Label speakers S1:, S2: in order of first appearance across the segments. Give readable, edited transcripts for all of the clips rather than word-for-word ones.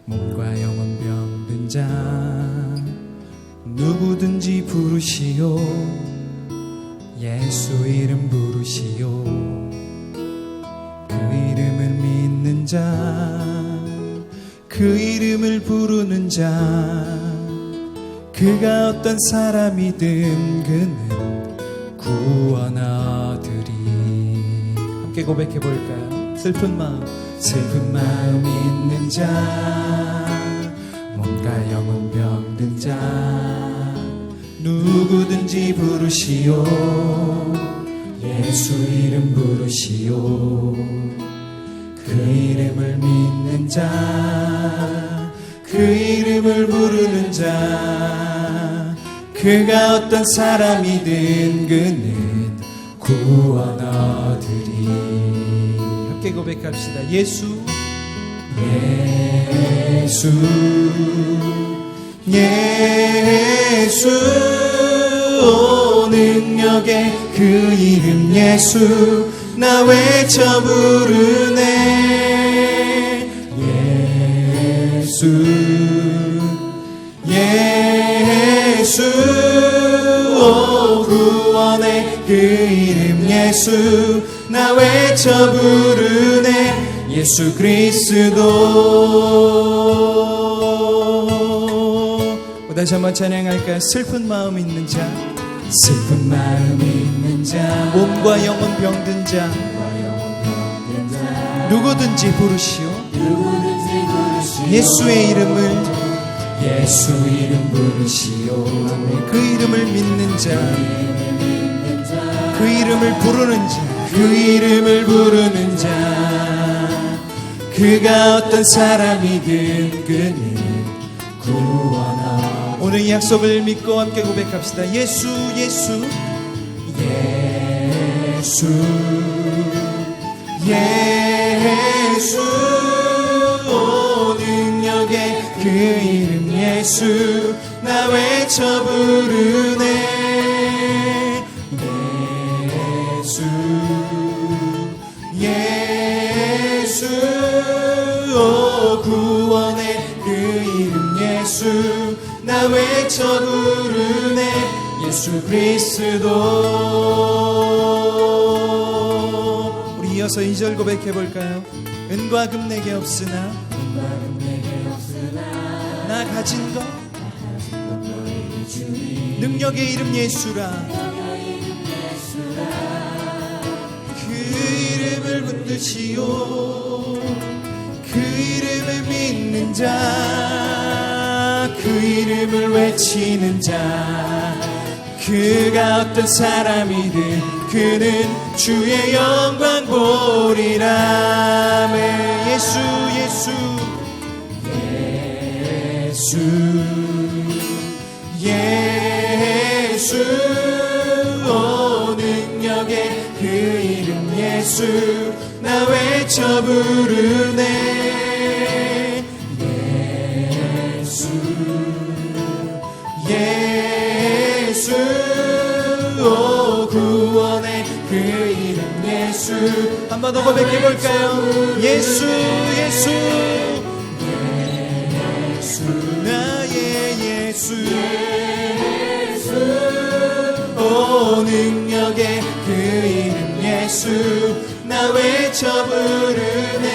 S1: 몸과 영혼 병든 자 누구든지 부르시오. 예수 이름 부르시오. 그 이름을 믿는 자, 그 이름을 부르는 자, 그가 어떤 사람이든 그는 구원하리니. 함께 고백해 볼까요? 슬픈 마음 있는 자, 몸과 영혼 병든 자 누구든지 부르시오. 예수 이름 부르시오. 그 이름을 믿는 자, 그 이름을 부르는 자, 그가 어떤 사람이든 그는 구원하리니. 함께 고백합시다. 예수 오 능력의 그 이름 예수 나 외쳐 부르네. 예수 오 구원의 그 이름 예수 나 외쳐 부르네. 예수 그리스도. 다시 한번 찬양할까요? 슬픈 마음 있는 자, 몸과 영혼 병든 자 누구든지 부르시오. 예수의 이름을 부르시오. 그 이름을 믿는 자, 그 이름을 부르는 자, 그가 어떤 사람이든 그는 구원하리니. 오늘 이 약속을 믿고 함께 고백합시다. 예수 오 능력의 그 이름 예수 나 외쳐 부르네. 예수 오 구원의 그 이름 예수 나 외쳐 부르네. 예수 그리스도. 우리 이어서 2절 고백해 볼까요? 은과 금 내게 없으나 나 가진 것 능력의 이름 예수라. 그 이름을 붙드시오. 그 이름을 믿는 자, 그 이름을 외치는 자, 그가 어떤 사람이든 그는 주의 영광 보리라. 예수 오 능력의 그 이름 예수 나 외쳐 부르네. 예수 오 구원의 그 이름 예수. 한 번 더 고백해 볼까요? 예수 나의 예수 오 능력의 그 이름 예수 나 외쳐 부르네.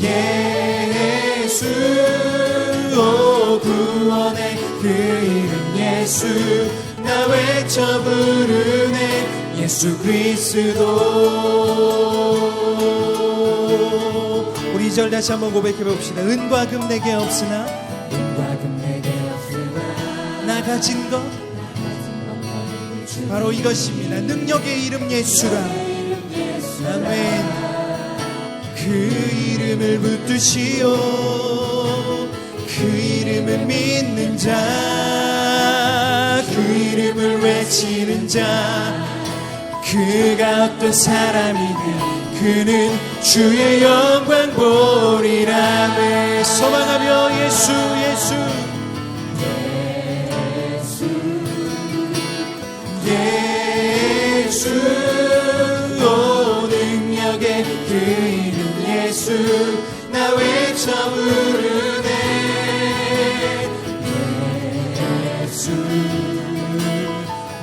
S1: 예수 오 구원의 그 이름 예수 나 외쳐 부르네. 예수 그리스도. 우리 2절 다시 한번 고백해 봅시다. 은과 금 내게 없으나 나 가진 것 바로 이것입니다. 능력의 이름 예수라. 아멘. 그 이름을 붙드시오. 그 이름을 믿는 자, 그 이름을 외치는 자, 그가 어떤 사람이든 그는 주의 영광 보리라. 소망하며 예수 오 능력의 예수 나 외쳐 부르네 예수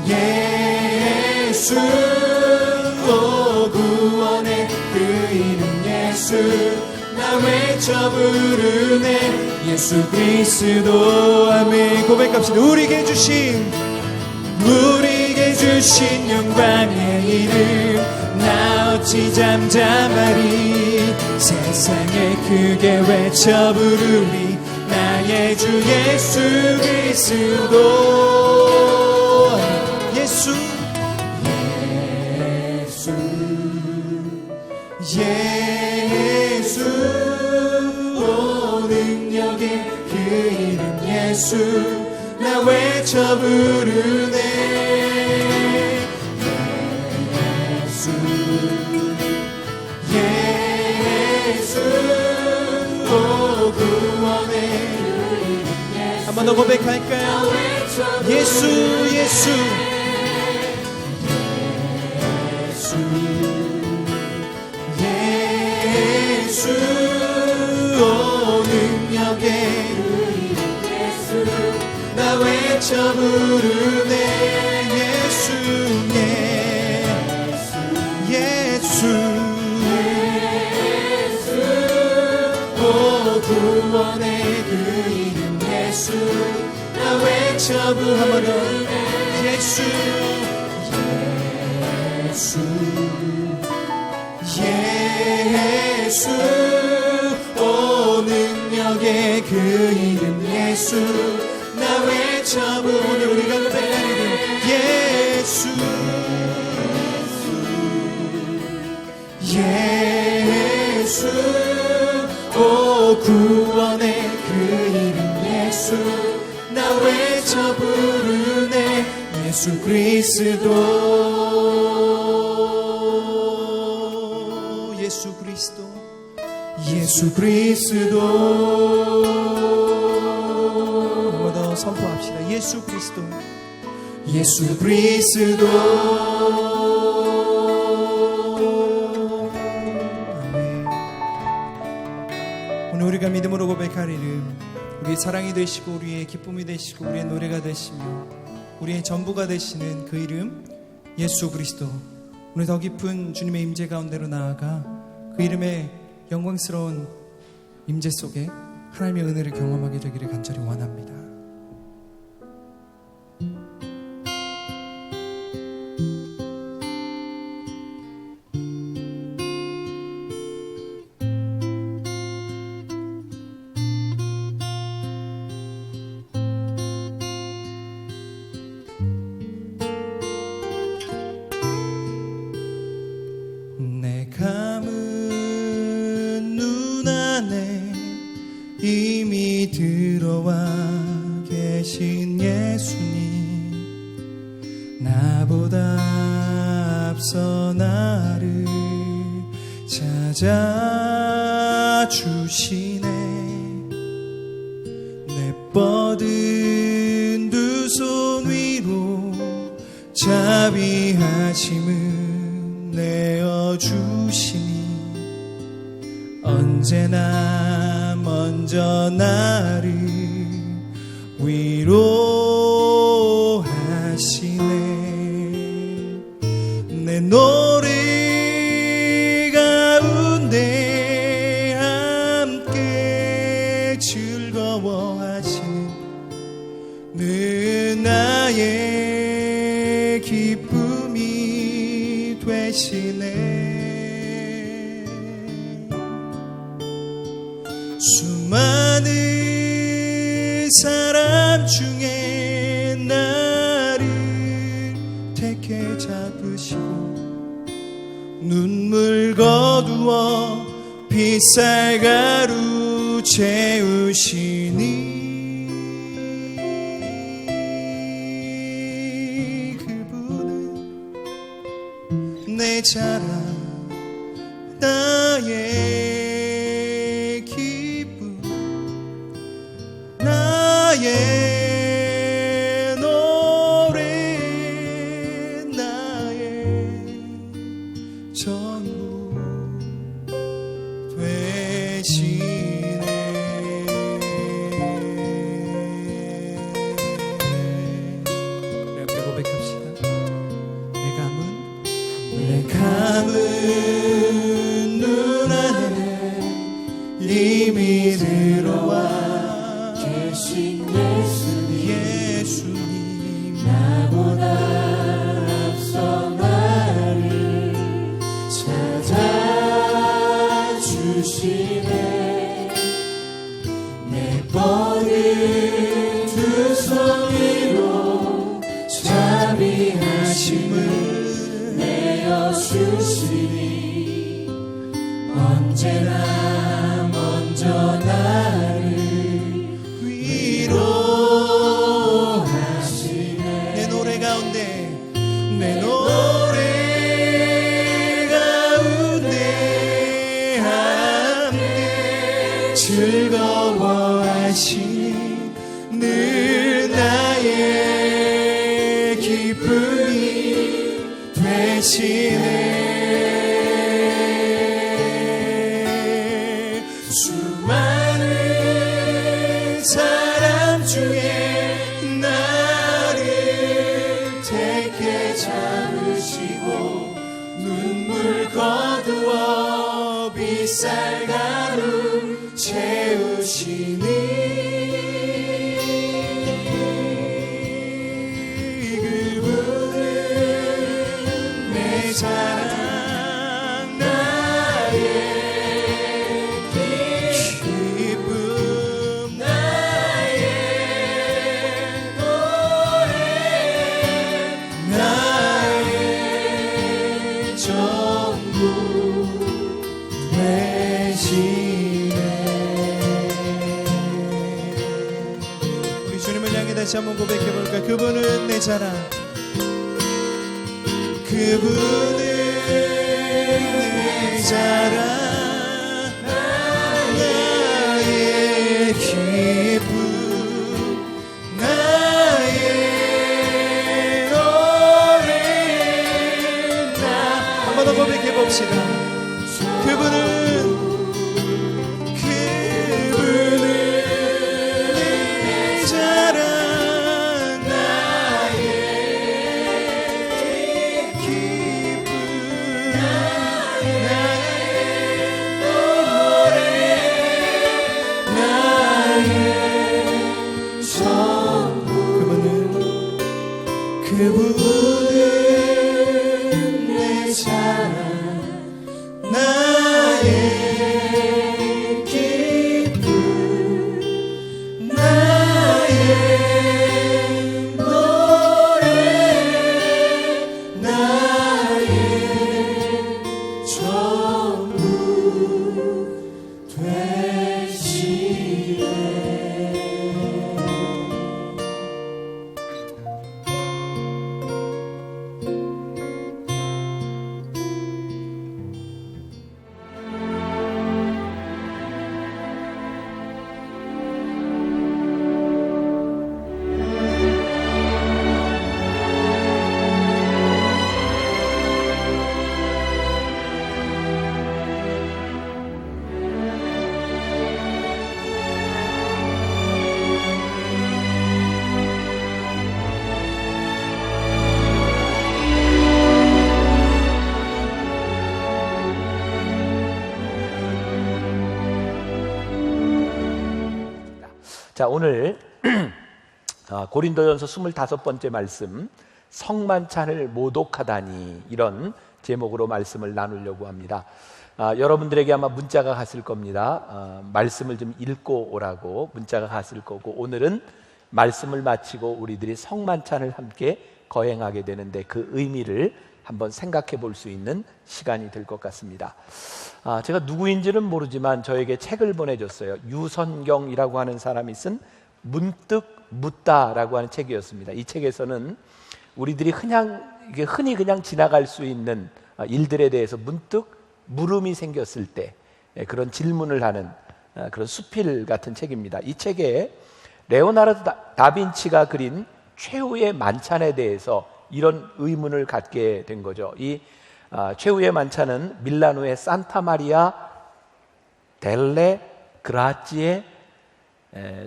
S1: 예수 오 구원의 그 이름 예수 나 외쳐 부르네 예수 그리스도 아멘 고백합시다 우리에게 주신 영광의 이름 나 어찌 잠잠하리 세상에 크게 외쳐 부르리 나의 주 예수 그리스도 예수 예수 오 능력의 그 이름 예수 나 외쳐 부르네 예수 오 구원의 한 번 더 고백할까요? 예수 예수 예수 오 능력의 예수 나 외쳐 부르네 예수 예수 오 구원의 그 이름 예수 나 외쳐 부르네 한 번 더 예수 예수 오 능력의 그 이름 예수 나 외쳐 부르네 우리가 고백한 이름 예수 예수 오 구원의 그 이름 예수 나 외쳐 부르네 예수 그리스도 예수 그리스도 예수 그리스도 한 번 더 선포합시다 예수 그리스도 예수 그리스도 오늘 우리가 믿음으로 고백할 이름 우리의 사랑이 되시고 우리의 기쁨이 되시고 우리의 노래가 되시며 우리의 전부가 되시는 그 이름 예수 그리스도 오늘 더 깊은 주님의 임재 가운데로 나아가 그 이름의 영광스러운 임재 속에 하나님의 은혜를 경험하게 되기를 간절히 원합니다. 이미 들어와 계신 예수님 나보다 앞서 나를 찾아주시네 내 뻗은 두 손 위로 자비하심을 내어주시니 언제나 먼저 나를 위로하시네 내 노래 가운데 함께 즐거워하시는 늘 나의 기쁨이 되시네 수많은 사람 중에 나를 택해 잡으시고 눈물 거두어 빛살가루 채우시니 그분은 내 자랑 나의 나의 노래 나의 전부
S2: 찾아주시네. 내 뻗은 두 손 위로 자비하심을 내어주시니 언제나 먼저 나를 위로하시네.
S1: 내 노래 가운데 내 노래 가운데 함께 즐거워하시니 늘 나의 기쁨이 되시네. 수많은 사람 중에 나를 택해 잡으시고 눈물 거두어 빛살가루 채우시니 그분은 내 사랑 나의 기쁨 나의 노래 나의 전부 되시네. 우리 주님을 향해 다시 한번 고백해볼까? 그분은 내 자랑, 그분은 내 자랑, 나의 기쁨 나의 노래. 한 번 더 고백해봅시다. 그분은 내 자랑, 나의 기쁨 나의 노래 나의 전부. 그분은 내 자랑, 나의 기쁨 나의 노래 나의 전부 되시네.
S3: 자, 오늘 고린도전서 25번째 말씀, 성만찬을 모독하다니, 이런 제목으로 말씀을 나누려고 합니다. 여러분들에게 아마 문자가 갔을 겁니다. 말씀을 좀 읽고 오라고 문자가 갔을 거고, 오늘은 말씀을 마치고 우리들이 성만찬을 함께 거행하게 되는데 그 의미를 한번 생각해 볼 수 있는 시간이 될 것 같습니다. 제가 누구인지는 모르지만 저에게 책을 보내줬어요. 유선경이라고 하는 사람이 쓴 문득 묻다라고 하는 책이었습니다. 이 책에서는 우리들이 흔히 그냥 지나갈 수 있는 일들에 대해서 문득 물음이 생겼을 때 그런 질문을 하는 그런 수필 같은 책입니다. 이 책에 레오나르도 다빈치가 그린 최후의 만찬에 대해서 이런 의문을 갖게 된 거죠. 이 최후의 만찬은 밀라노의 산타 마리아 델레 그라치의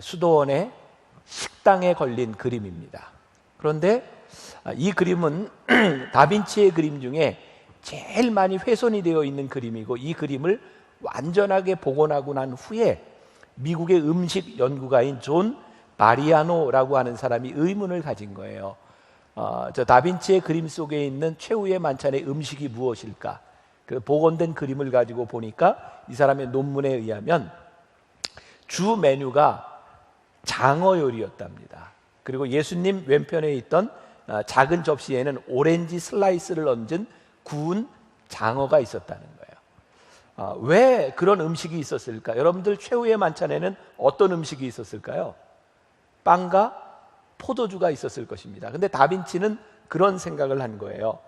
S3: 수도원의 식당에 걸린 그림입니다. 그런데 이 그림은 다빈치의 그림 중에 제일 많이 훼손이 되어 있는 그림이고, 이 그림을 완전하게 복원하고 난 후에 미국의 음식 연구가인 존 마리아노라고 하는 사람이 의문을 가진 거예요. 저 다빈치의 그림 속에 있는 최후의 만찬의 음식이 무엇일까? 그 복원된 그림을 가지고 보니까 이 사람의 논문에 의하면 주 메뉴가 장어 요리였답니다. 그리고 예수님 왼편에 있던 작은 접시에는 오렌지 슬라이스를 얹은 구운 장어가 있었다는 거예요. 왜 그런 음식이 있었을까? 여러분들 최후의 만찬에는 어떤 음식이 있었을까요? 빵과 포도주가 있었을 것입니다. 근데 다빈치는 그런 생각을 한 거예요.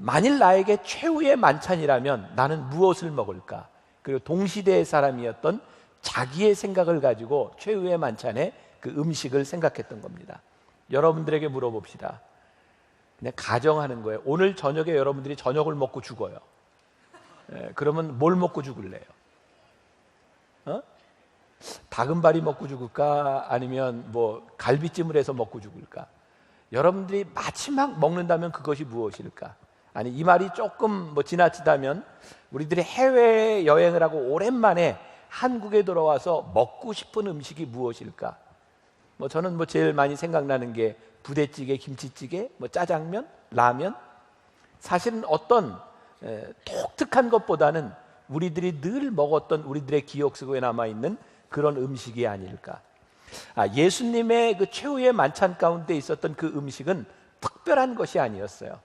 S3: 만일 나에게 최후의 만찬이라면 나는 무엇을 먹을까? 그리고 동시대의 사람이었던 자기의 생각을 가지고 최후의 만찬에 그 음식을 생각했던 겁니다. 여러분들에게 물어봅시다. 그냥 가정하는 거예요. 오늘 저녁에 여러분들이 저녁을 먹고 죽어요. 그러면 뭘 먹고 죽을래요? 다금바리 먹고 죽을까? 아니면 뭐 갈비찜을 해서 먹고 죽을까? 여러분들이 마지막 먹는다면 그것이 무엇일까? 아니, 이 말이 조금 뭐 지나치다면 우리들이 해외 여행을 하고 오랜만에 한국에 돌아와서 먹고 싶은 음식이 무엇일까? 뭐 저는 뭐 제일 많이 생각나는 게 부대찌개, 김치찌개, 뭐 짜장면, 라면. 사실은 어떤 독특한 것보다는 우리들이 늘 먹었던 우리들의 기억 속에 남아있는 그런 음식이 아닐까. 예수님의 그 최후의 만찬 가운데 있었던 그 음식은 특별한 것이 아니었어요.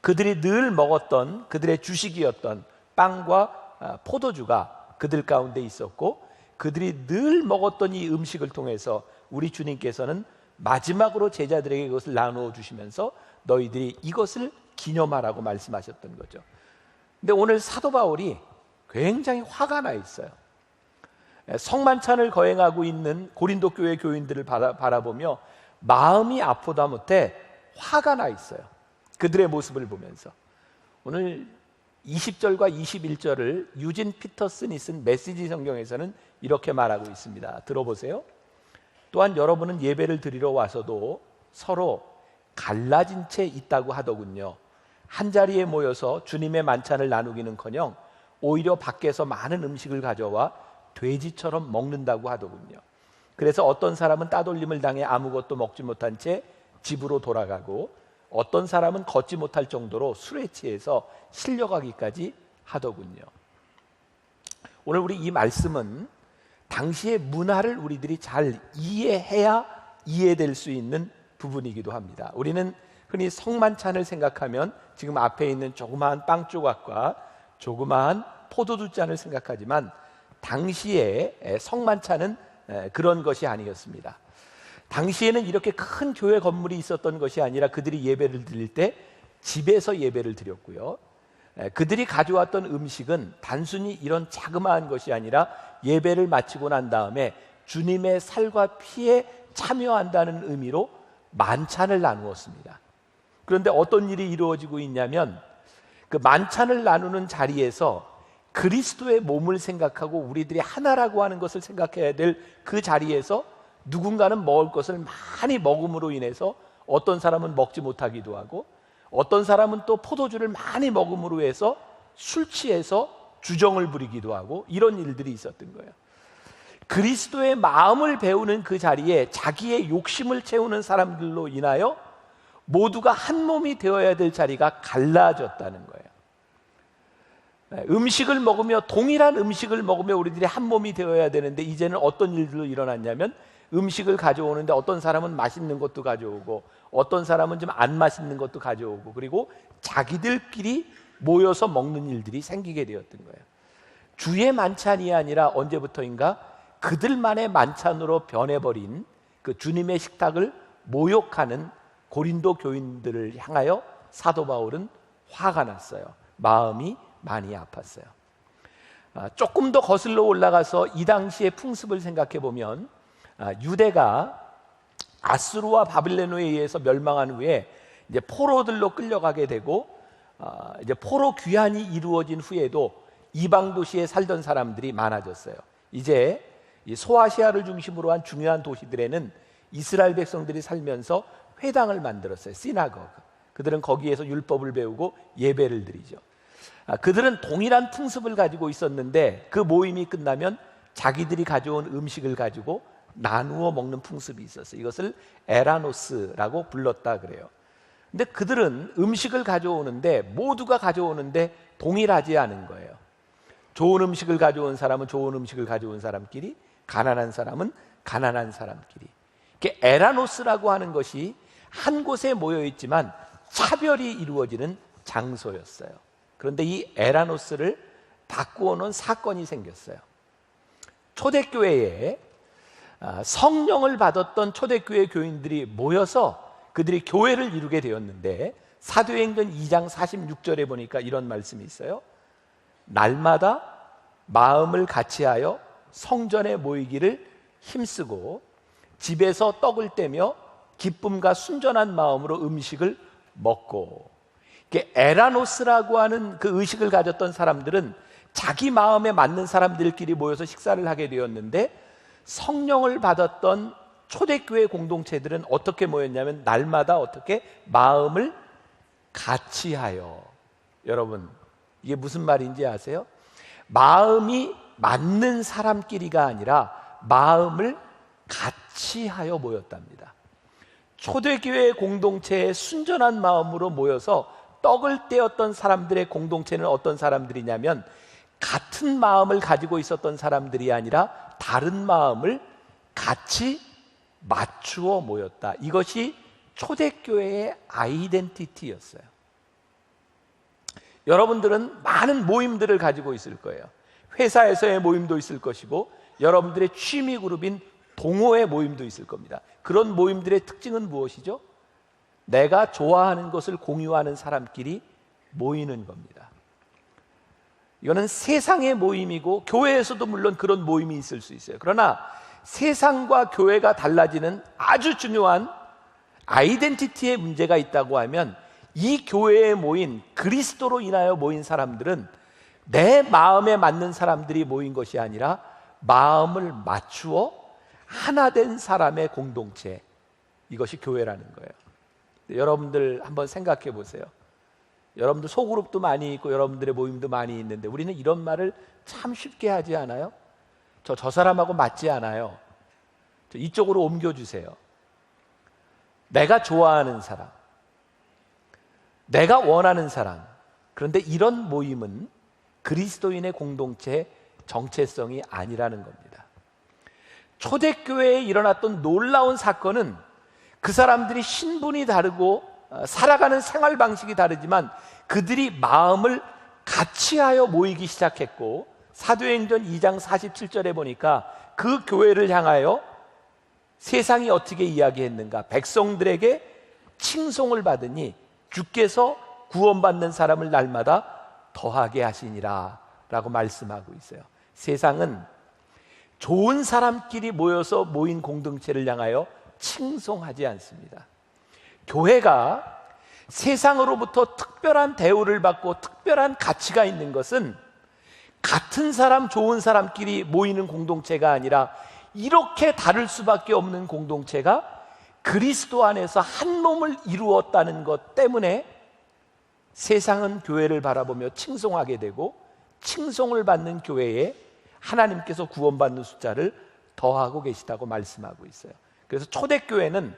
S3: 그들이 늘 먹었던 그들의 주식이었던 빵과 포도주가 그들 가운데 있었고, 그들이 늘 먹었던 이 음식을 통해서 우리 주님께서는 마지막으로 제자들에게 이것을 나누어 주시면서 너희들이 이것을 기념하라고 말씀하셨던 거죠. 근데 오늘 사도 바울이 굉장히 화가 나 있어요. 성만찬을 거행하고 있는 고린도 교회 교인들을 바라보며 마음이 아프다 못해 화가 나 있어요. 그들의 모습을 보면서. 오늘 20절과 21절을 유진 피터슨이 쓴 메시지 성경에서는 이렇게 말하고 있습니다. 들어보세요. 또한 여러분은 예배를 드리러 와서도 서로 갈라진 채 있다고 하더군요. 한 자리에 모여서 주님의 만찬을 나누기는커녕 오히려 밖에서 많은 음식을 가져와 돼지처럼 먹는다고 하더군요. 그래서 어떤 사람은 따돌림을 당해 아무것도 먹지 못한 채 집으로 돌아가고, 어떤 사람은 걷지 못할 정도로 술에 취해서 실려가기까지 하더군요. 오늘 우리 이 말씀은 당시의 문화를 우리들이 잘 이해해야 이해될 수 있는 부분이기도 합니다. 우리는 흔히 성만찬을 생각하면 지금 앞에 있는 조그마한 빵 조각과 조그마한 포도주 잔을 생각하지만, 당시에 성만찬은 그런 것이 아니었습니다. 당시에는 이렇게 큰 교회 건물이 있었던 것이 아니라 그들이 예배를 드릴 때 집에서 예배를 드렸고요. 그들이 가져왔던 음식은 단순히 이런 자그마한 것이 아니라 예배를 마치고 난 다음에 주님의 살과 피에 참여한다는 의미로 만찬을 나누었습니다. 그런데 어떤 일이 이루어지고 있냐면, 그 만찬을 나누는 자리에서 그리스도의 몸을 생각하고 우리들이 하나라고 하는 것을 생각해야 될 그 자리에서 누군가는 먹을 것을 많이 먹음으로 인해서 어떤 사람은 먹지 못하기도 하고, 어떤 사람은 또 포도주를 많이 먹음으로 해서 술 취해서 주정을 부리기도 하고, 이런 일들이 있었던 거예요. 그리스도의 마음을 배우는 그 자리에 자기의 욕심을 채우는 사람들로 인하여 모두가 한 몸이 되어야 될 자리가 갈라졌다는 거예요. 음식을 먹으며, 동일한 음식을 먹으며 우리들이 한 몸이 되어야 되는데, 이제는 어떤 일들로 일어났냐면, 음식을 가져오는데 어떤 사람은 맛있는 것도 가져오고, 어떤 사람은 좀 안 맛있는 것도 가져오고, 그리고 자기들끼리 모여서 먹는 일들이 생기게 되었던 거예요. 주의 만찬이 아니라 언제부터인가 그들만의 만찬으로 변해버린 그 주님의 식탁을 모욕하는 고린도 교인들을 향하여 사도 바울은 화가 났어요. 마음이 많이 아팠어요. 조금 더 거슬러 올라가서 이 당시의 풍습을 생각해 보면, 유대가 아수르와 바빌로니아에 의해서 멸망한 후에 이제 포로들로 끌려가게 되고, 이제 포로 귀환이 이루어진 후에도 이방 도시에 살던 사람들이 많아졌어요. 이제 이 소아시아를 중심으로 한 중요한 도시들에는 이스라엘 백성들이 살면서 회당을 만들었어요. 시나고그. 그들은 거기에서 율법을 배우고 예배를 드리죠. 그들은 동일한 풍습을 가지고 있었는데, 그 모임이 끝나면 자기들이 가져온 음식을 가지고 나누어 먹는 풍습이 있었어요. 이것을 에라노스라고 불렀다 그래요. 근데 그들은 음식을 가져오는데 모두가 가져오는데 동일하지 않은 거예요. 좋은 음식을 가져온 사람은 좋은 음식을 가져온 사람끼리, 가난한 사람은 가난한 사람끼리. 이게 에라노스라고 하는 것이 한 곳에 모여 있지만 차별이 이루어지는 장소였어요. 그런데 이 에라노스를 바꾸어 놓은 사건이 생겼어요. 초대교회에 성령을 받았던 초대교회 교인들이 모여서 그들이 교회를 이루게 되었는데, 사도행전 2장 46절에 보니까 이런 말씀이 있어요. 날마다 마음을 같이하여 성전에 모이기를 힘쓰고 집에서 떡을 떼며 기쁨과 순전한 마음으로 음식을 먹고. 에라노스라고 하는 그 의식을 가졌던 사람들은 자기 마음에 맞는 사람들끼리 모여서 식사를 하게 되었는데, 성령을 받았던 초대교회 공동체들은 어떻게 모였냐면 날마다 어떻게 마음을 같이하여. 여러분, 이게 무슨 말인지 아세요? 마음이 맞는 사람끼리가 아니라 마음을 같이하여 모였답니다. 초대교회 공동체의 순전한 마음으로 모여서 떡을 떼었던 사람들의 공동체는 어떤 사람들이냐면 같은 마음을 가지고 있었던 사람들이 아니라 다른 마음을 같이 맞추어 모였다. 이것이 초대교회의 아이덴티티였어요. 여러분들은 많은 모임들을 가지고 있을 거예요. 회사에서의 모임도 있을 것이고 여러분들의 취미 그룹인 동호회 모임도 있을 겁니다. 그런 모임들의 특징은 무엇이죠? 내가 좋아하는 것을 공유하는 사람끼리 모이는 겁니다. 이거는 세상의 모임이고 교회에서도 물론 그런 모임이 있을 수 있어요. 그러나 세상과 교회가 달라지는 아주 중요한 아이덴티티의 문제가 있다고 하면, 이 교회에 모인, 그리스도로 인하여 모인 사람들은 내 마음에 맞는 사람들이 모인 것이 아니라 마음을 맞추어 하나 된 사람의 공동체, 이것이 교회라는 거예요. 여러분들 한번 생각해 보세요. 여러분들 소그룹도 많이 있고 여러분들의 모임도 많이 있는데 우리는 이런 말을 참 쉽게 하지 않아요? 저 사람하고 맞지 않아요. 이쪽으로 옮겨주세요. 내가 좋아하는 사람, 내가 원하는 사람. 그런데 이런 모임은 그리스도인의 공동체의 정체성이 아니라는 겁니다. 초대교회에 일어났던 놀라운 사건은 그 사람들이 신분이 다르고 살아가는 생활 방식이 다르지만 그들이 마음을 같이하여 모이기 시작했고, 사도행전 2장 47절에 보니까 그 교회를 향하여 세상이 어떻게 이야기했는가? 백성들에게 칭송을 받으니 주께서 구원받는 사람을 날마다 더하게 하시니라 라고 말씀하고 있어요. 세상은 좋은 사람끼리 모여서 모인 공동체를 향하여 칭송하지 않습니다. 교회가 세상으로부터 특별한 대우를 받고 특별한 가치가 있는 것은 같은 사람, 좋은 사람끼리 모이는 공동체가 아니라 이렇게 다를 수밖에 없는 공동체가 그리스도 안에서 한 몸을 이루었다는 것 때문에 세상은 교회를 바라보며 칭송하게 되고, 칭송을 받는 교회에 하나님께서 구원받는 숫자를 더하고 계시다고 말씀하고 있어요. 그래서 초대교회는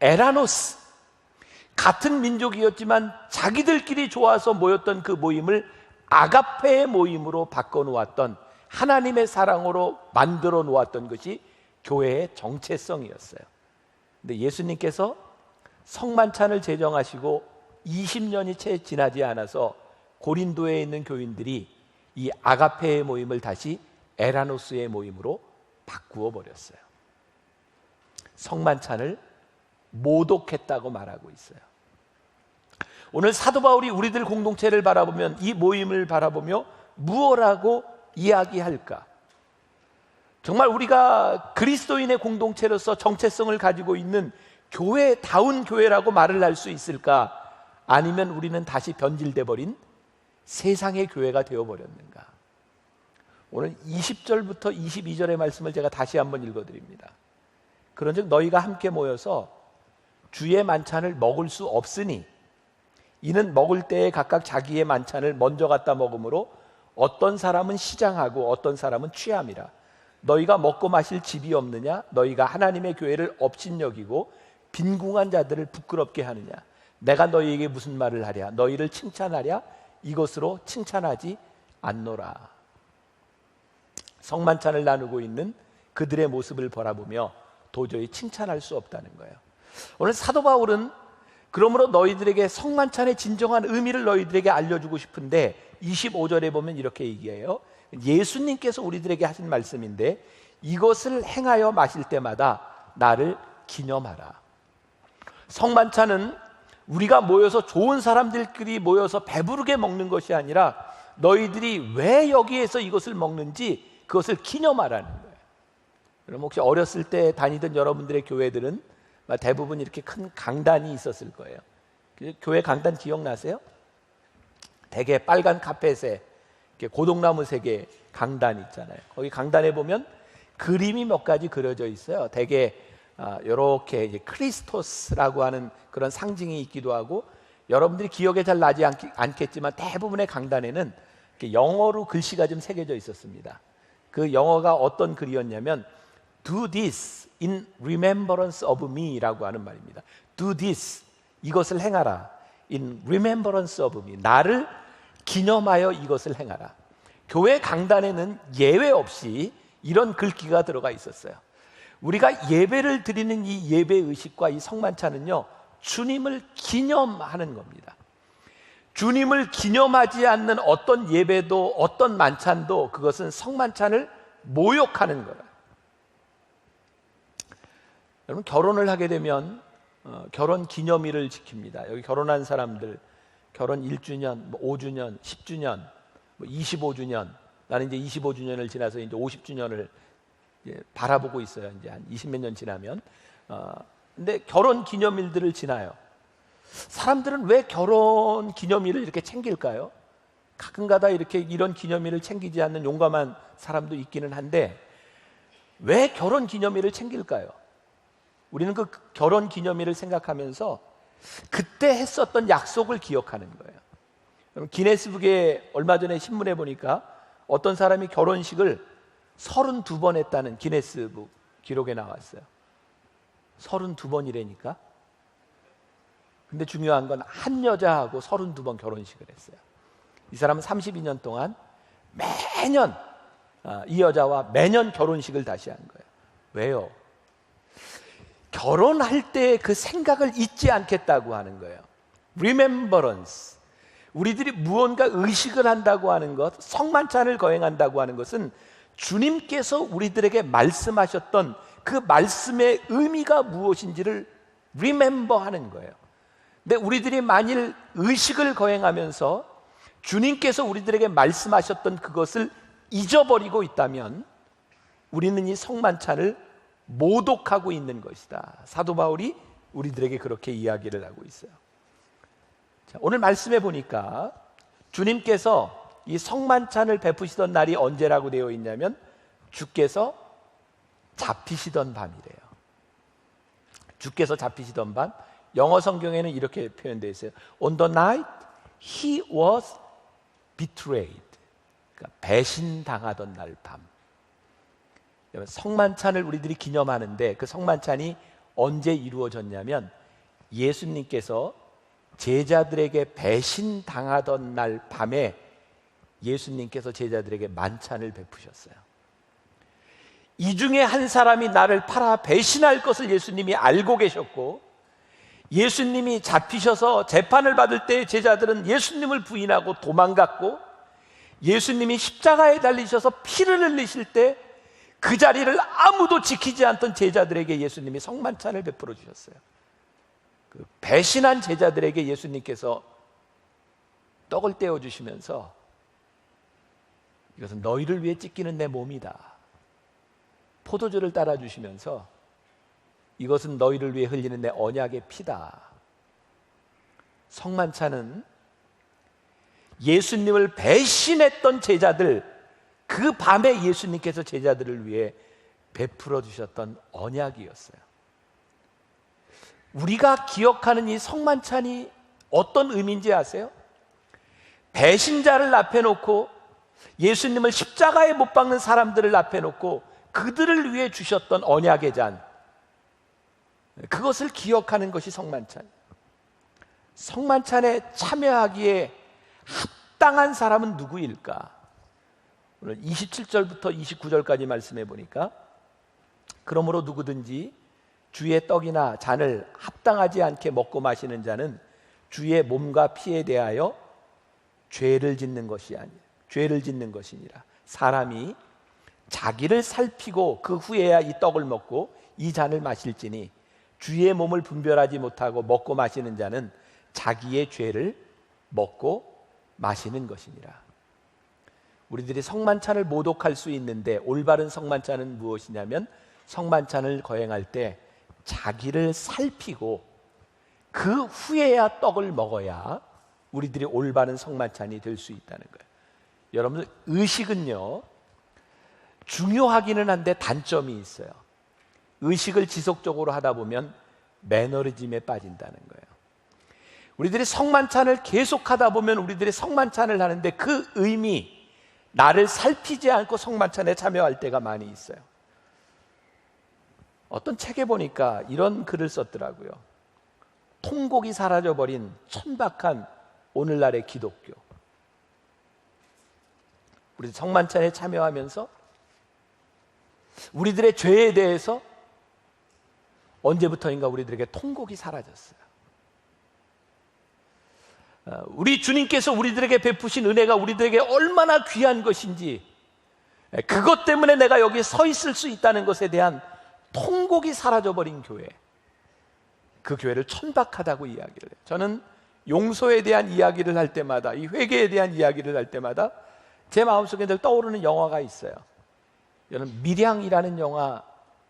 S3: 에라노스, 같은 민족이었지만 자기들끼리 좋아서 모였던 그 모임을 아가페의 모임으로 바꿔놓았던, 하나님의 사랑으로 만들어 놓았던 것이 교회의 정체성이었어요. 근데 예수님께서 성만찬을 제정하시고 20년이 채 지나지 않아서 고린도에 있는 교인들이 이 아가페의 모임을 다시 에라노스의 모임으로 바꾸어 버렸어요. 성만찬을 모독했다고 말하고 있어요. 오늘 사도 바울이 우리들 공동체를 바라보면, 이 모임을 바라보며 무엇라고 이야기할까? 정말 우리가 그리스도인의 공동체로서 정체성을 가지고 있는 교회다운 교회라고 말을 할 수 있을까? 아니면 우리는 다시 변질돼 버린 세상의 교회가 되어버렸는가? 오늘 20절부터 22절의 말씀을 제가 다시 한번 읽어드립니다. 그런즉 너희가 함께 모여서 주의 만찬을 먹을 수 없으니 이는 먹을 때에 각각 자기의 만찬을 먼저 갖다 먹으므로 어떤 사람은 시장하고 어떤 사람은 취함이라. 너희가 먹고 마실 집이 없느냐? 너희가 하나님의 교회를 업신여기고 빈궁한 자들을 부끄럽게 하느냐? 내가 너희에게 무슨 말을 하랴? 너희를 칭찬하랴? 이것으로 칭찬하지 않노라. 성만찬을 나누고 있는 그들의 모습을 바라보며 도저히 칭찬할 수 없다는 거예요. 오늘 사도 바울은 그러므로 너희들에게 성만찬의 진정한 의미를 너희들에게 알려주고 싶은데 25절에 보면 이렇게 얘기해요. 예수님께서 우리들에게 하신 말씀인데 이것을 행하여 마실 때마다 나를 기념하라. 성만찬은 우리가 모여서 좋은 사람들끼리 모여서 배부르게 먹는 것이 아니라 너희들이 왜 여기에서 이것을 먹는지 그것을 기념하라는 거예요. 그럼 혹시 어렸을 때 다니던 여러분들의 교회들은 대부분 이렇게 큰 강단이 있었을 거예요. 교회 강단 기억나세요? 대개 빨간 카펫에 고동나무 색의 강단 있잖아요. 거기 강단에 보면 그림이 몇 가지 그려져 있어요. 대개 이렇게 이제 크리스토스라고 하는 그런 상징이 있기도 하고, 여러분들이 기억에 잘 나지 않겠지만 대부분의 강단에는 영어로 글씨가 좀 새겨져 있었습니다. 그 영어가 어떤 글이었냐면 Do this in remembrance of me라고 하는 말입니다. Do this, 이것을 행하라. In remembrance of me, 나를 기념하여 이것을 행하라. 교회 강단에는 예외 없이 이런 글귀가 들어가 있었어요. 우리가 예배를 드리는 이 예배 의식과 이 성만찬은요, 주님을 기념하는 겁니다. 주님을 기념하지 않는 어떤 예배도 어떤 만찬도 그것은 성만찬을 모욕하는 거라. 여러분, 결혼을 하게 되면 결혼 기념일을 지킵니다. 여기 결혼한 사람들 결혼 1주년, 5주년, 10주년, 25주년, 나는 이제 25주년을 지나서 이제 50주년을 바라보고 있어요. 이제 한 20몇 년 지나면. 근데 결혼 기념일들을 지나요. 사람들은 왜 결혼 기념일을 이렇게 챙길까요? 가끔가다 이렇게 이런 기념일을 챙기지 않는 용감한 사람도 있기는 한데 왜 결혼 기념일을 챙길까요? 우리는 그 결혼 기념일을 생각하면서 그때 했었던 약속을 기억하는 거예요. 기네스북에 얼마 전에 신문에 보니까 어떤 사람이 결혼식을 32번 했다는 기네스북 기록에 나왔어요. 32번이라니까. 근데 중요한 건 한 여자하고 32번 결혼식을 했어요. 이 사람은 32년 동안 매년 이 여자와 매년 결혼식을 다시 한 거예요. 왜요? 결혼할 때 그 생각을 잊지 않겠다고 하는 거예요. Remembrance. 우리들이 무언가 의식을 한다고 하는 것, 성만찬을 거행한다고 하는 것은 주님께서 우리들에게 말씀하셨던 그 말씀의 의미가 무엇인지를 remember 하는 거예요. 근데 우리들이 만일 의식을 거행하면서 주님께서 우리들에게 말씀하셨던 그것을 잊어버리고 있다면 우리는 이 성만찬을 모독하고 있는 것이다. 사도 바울이 우리들에게 그렇게 이야기를 하고 있어요. 자, 오늘 말씀해 보니까 주님께서 이 성만찬을 베푸시던 날이 언제라고 되어 있냐면 주께서 잡히시던 밤이래요. 주께서 잡히시던 밤, 영어 성경에는 이렇게 표현되어 있어요. On the night he was betrayed. 그러니까 배신당하던 날 밤. 성만찬을 우리들이 기념하는데 그 성만찬이 언제 이루어졌냐면 예수님께서 제자들에게 배신당하던 날 밤에 예수님께서 제자들에게 만찬을 베푸셨어요. 이 중에 한 사람이 나를 팔아 배신할 것을 예수님이 알고 계셨고, 예수님이 잡히셔서 재판을 받을 때 제자들은 예수님을 부인하고 도망갔고, 예수님이 십자가에 달리셔서 피를 흘리실 때 그 자리를 아무도 지키지 않던 제자들에게 예수님이 성만찬을 베풀어 주셨어요. 그 배신한 제자들에게 예수님께서 떡을 떼어 주시면서 이것은 너희를 위해 찢기는 내 몸이다. 포도주를 따라 주시면서 이것은 너희를 위해 흘리는 내 언약의 피다. 성만찬은 예수님을 배신했던 제자들, 그 밤에 예수님께서 제자들을 위해 베풀어 주셨던 언약이었어요. 우리가 기억하는 이 성만찬이 어떤 의미인지 아세요? 배신자를 앞에 놓고 예수님을 십자가에 못 박는 사람들을 앞에 놓고 그들을 위해 주셨던 언약의 잔, 그것을 기억하는 것이 성만찬. 성만찬에 참여하기에 합당한 사람은 누구일까? 오늘 27절부터 29절까지 말씀해 보니까 그러므로 누구든지 주의 떡이나 잔을 합당하지 않게 먹고 마시는 자는 주의 몸과 피에 대하여 죄를 짓는 것이니라. 사람이 자기를 살피고 그 후에야 이 떡을 먹고 이 잔을 마실지니 주의 몸을 분별하지 못하고 먹고 마시는 자는 자기의 죄를 먹고 마시는 것이니라. 우리들이 성만찬을 모독할 수 있는데 올바른 성만찬은 무엇이냐면 성만찬을 거행할 때 자기를 살피고 그 후에야 떡을 먹어야 우리들이 올바른 성만찬이 될 수 있다는 거예요. 여러분, 의식은요 중요하기는 한데 단점이 있어요. 의식을 지속적으로 하다 보면 매너리즘에 빠진다는 거예요. 우리들이 성만찬을 계속하다 보면 우리들이 성만찬을 하는데 그 의미, 나를 살피지 않고 성만찬에 참여할 때가 많이 있어요. 어떤 책에 보니까 이런 글을 썼더라고요. 통곡이 사라져버린 천박한 오늘날의 기독교. 우리 성만찬에 참여하면서 우리들의 죄에 대해서 언제부터인가 우리들에게 통곡이 사라졌어요. 우리 주님께서 우리들에게 베푸신 은혜가 우리들에게 얼마나 귀한 것인지, 그것 때문에 내가 여기 서 있을 수 있다는 것에 대한 통곡이 사라져버린 교회, 그 교회를 천박하다고 이야기를 해요. 저는 용서에 대한 이야기를 할 때마다, 이 회개에 대한 이야기를 할 때마다 제 마음속에 늘 떠오르는 영화가 있어요. 여러분, 밀양이라는 영화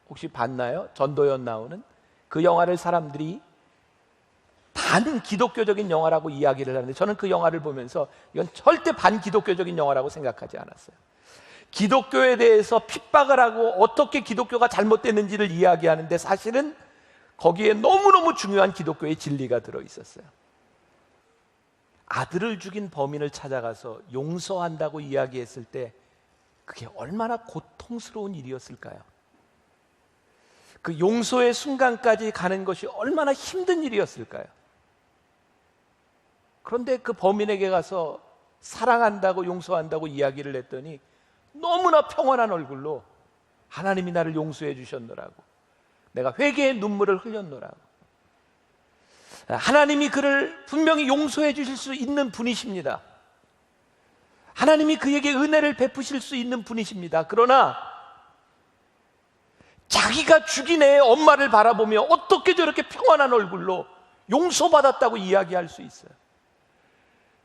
S3: 혹시 봤나요? 전도연 나오는 그 영화를 사람들이 반기독교적인 영화라고 이야기를 하는데 저는 그 영화를 보면서 이건 절대 반기독교적인 영화라고 생각하지 않았어요. 기독교에 대해서 핍박을 하고 어떻게 기독교가 잘못됐는지를 이야기하는데 사실은 거기에 너무너무 중요한 기독교의 진리가 들어있었어요. 아들을 죽인 범인을 찾아가서 용서한다고 이야기했을 때 그게 얼마나 고통스러운 일이었을까요? 그 용서의 순간까지 가는 것이 얼마나 힘든 일이었을까요? 그런데 그 범인에게 가서 사랑한다고 용서한다고 이야기를 했더니 너무나 평온한 얼굴로 하나님이 나를 용서해 주셨노라고, 내가 회개의 눈물을 흘렸노라고, 하나님이 그를 분명히 용서해 주실 수 있는 분이십니다. 하나님이 그에게 은혜를 베푸실 수 있는 분이십니다. 그러나 자기가 죽인 애의 엄마를 바라보며 어떻게 저렇게 평안한 얼굴로 용서받았다고 이야기할 수 있어요?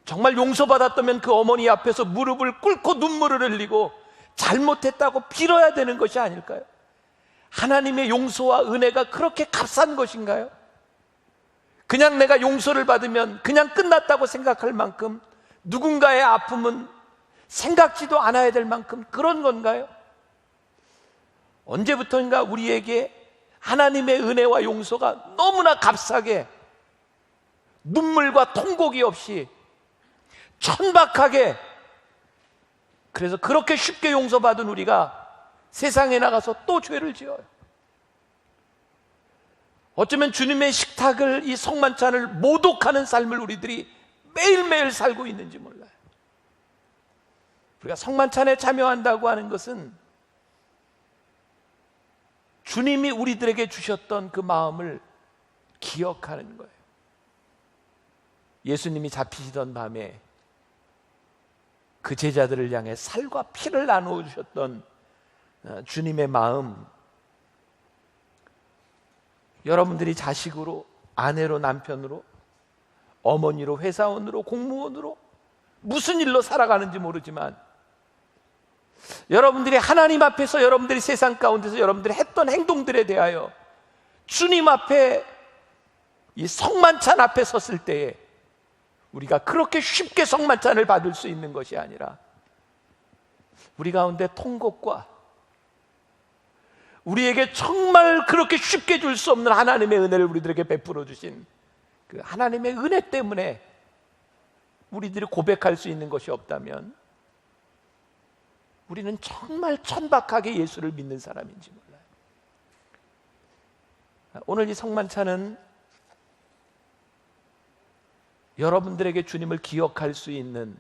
S3: 정말 용서받았다면 그 어머니 앞에서 무릎을 꿇고 눈물을 흘리고 잘못했다고 빌어야 되는 것이 아닐까요? 하나님의 용서와 은혜가 그렇게 값싼 것인가요? 그냥 내가 용서를 받으면 그냥 끝났다고 생각할 만큼, 누군가의 아픔은 생각지도 않아야 될 만큼 그런 건가요? 언제부터인가 우리에게 하나님의 은혜와 용서가 너무나 값싸게, 눈물과 통곡이 없이 천박하게, 그래서 그렇게 쉽게 용서받은 우리가 세상에 나가서 또 죄를 지어요. 어쩌면 주님의 식탁을, 이 성만찬을 모독하는 삶을 우리들이 매일매일 살고 있는지 몰라요. 우리가 성만찬에 참여한다고 하는 것은 주님이 우리들에게 주셨던 그 마음을 기억하는 거예요. 예수님이 잡히시던 밤에 그 제자들을 향해 살과 피를 나누어 주셨던 주님의 마음, 여러분들이 자식으로, 아내로, 남편으로, 어머니로, 회사원으로, 공무원으로 무슨 일로 살아가는지 모르지만 여러분들이 하나님 앞에서, 여러분들이 세상 가운데서 여러분들이 했던 행동들에 대하여 주님 앞에, 이 성만찬 앞에 섰을 때에 우리가 그렇게 쉽게 성만찬을 받을 수 있는 것이 아니라 우리 가운데 통곡과 우리에게 정말 그렇게 쉽게 줄 수 없는 하나님의 은혜를 우리들에게 베풀어 주신 그 하나님의 은혜 때문에 우리들이 고백할 수 있는 것이 없다면 우리는 정말 천박하게 예수를 믿는 사람인지 몰라요. 오늘 이 성만찬은 여러분들에게 주님을 기억할 수 있는,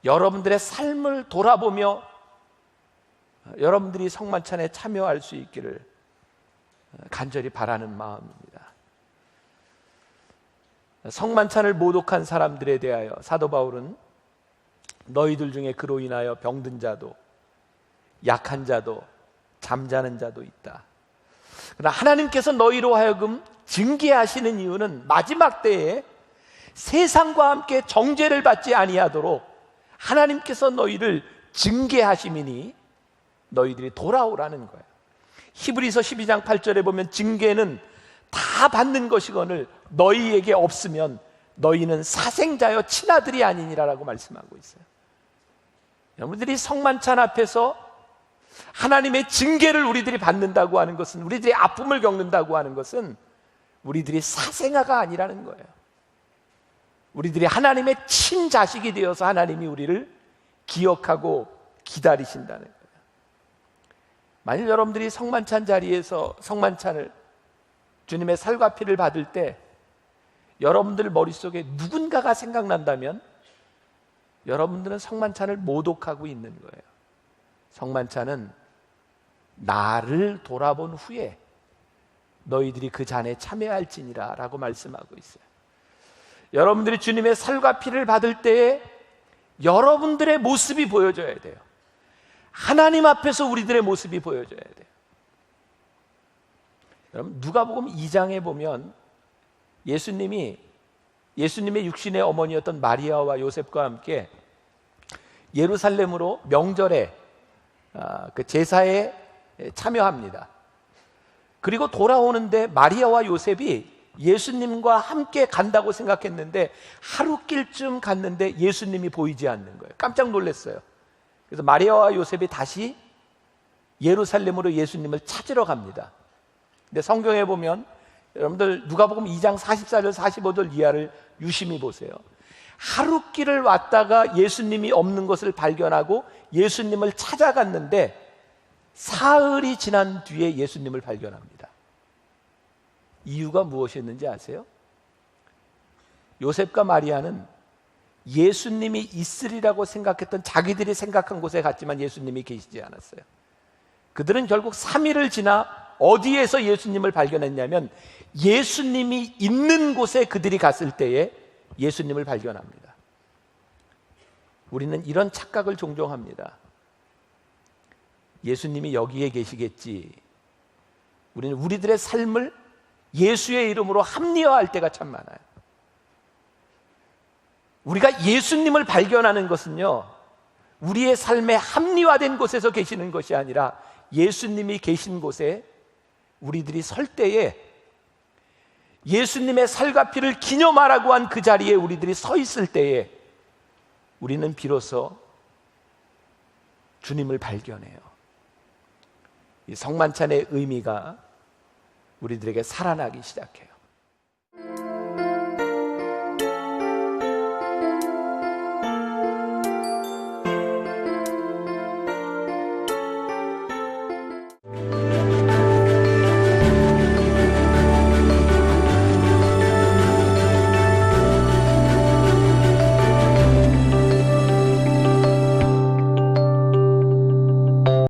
S3: 여러분들의 삶을 돌아보며 여러분들이 성만찬에 참여할 수 있기를 간절히 바라는 마음입니다. 성만찬을 모독한 사람들에 대하여 사도 바울은 너희들 중에 그로 인하여 병든 자도 약한 자도 잠자는 자도 있다. 그러나 하나님께서 너희로 하여금 징계하시는 이유는 마지막 때에 세상과 함께 정죄를 받지 아니하도록 하나님께서 너희를 징계하심이니 너희들이 돌아오라는 거예요. 히브리서 12장 8절에 보면 징계는 다 받는 것이거늘 너희에게 없으면 너희는 사생자여 친아들이 아니니라라고 말씀하고 있어요. 여러분들이 성만찬 앞에서 하나님의 징계를 우리들이 받는다고 하는 것은, 우리들이 아픔을 겪는다고 하는 것은 우리들이 사생아가 아니라는 거예요. 우리들이 하나님의 친자식이 되어서 하나님이 우리를 기억하고 기다리신다는 거예요. 만일 여러분들이 성만찬 자리에서 성만찬을, 주님의 살과 피를 받을 때 여러분들 머릿속에 누군가가 생각난다면 여러분들은 성만찬을 모독하고 있는 거예요. 성만찬은 나를 돌아본 후에 너희들이 그 잔에 참여할지니라 라고 말씀하고 있어요. 여러분들이 주님의 살과 피를 받을 때에 여러분들의 모습이 보여져야 돼요. 하나님 앞에서 우리들의 모습이 보여져야 돼요. 여러분, 누가복음 2장에 보면 예수님의 육신의 어머니였던 마리아와 요셉과 함께 예루살렘으로 명절에 그 제사에 참여합니다. 그리고 돌아오는데 마리아와 요셉이 예수님과 함께 간다고 생각했는데 하루길쯤 갔는데 예수님이 보이지 않는 거예요. 깜짝 놀랐어요. 그래서 마리아와 요셉이 다시 예루살렘으로 예수님을 찾으러 갑니다. 근데 성경에 보면 여러분들 누가복음 2장 44절 45절 이하를 유심히 보세요. 하루길을 왔다가 예수님이 없는 것을 발견하고 예수님을 찾아갔는데 사흘이 지난 뒤에 예수님을 발견합니다. 이유가 무엇이었는지 아세요? 요셉과 마리아는 예수님이 있으리라고 생각했던, 자기들이 생각한 곳에 갔지만 예수님이 계시지 않았어요. 그들은 결국 3일을 지나 어디에서 예수님을 발견했냐면 예수님이 있는 곳에 그들이 갔을 때에 예수님을 발견합니다. 우리는 이런 착각을 종종 합니다. 예수님이 여기에 계시겠지. 우리는 우리들의 삶을 예수의 이름으로 합리화할 때가 참 많아요. 우리가 예수님을 발견하는 것은요, 우리의 삶에 합리화된 곳에서 계시는 것이 아니라 예수님이 계신 곳에 우리들이 설 때에, 예수님의 살과 피를 기념하라고 한 그 자리에 우리들이 서 있을 때에 우리는 비로소 주님을 발견해요. 이 성만찬의 의미가 우리들에게 살아나기 시작해요.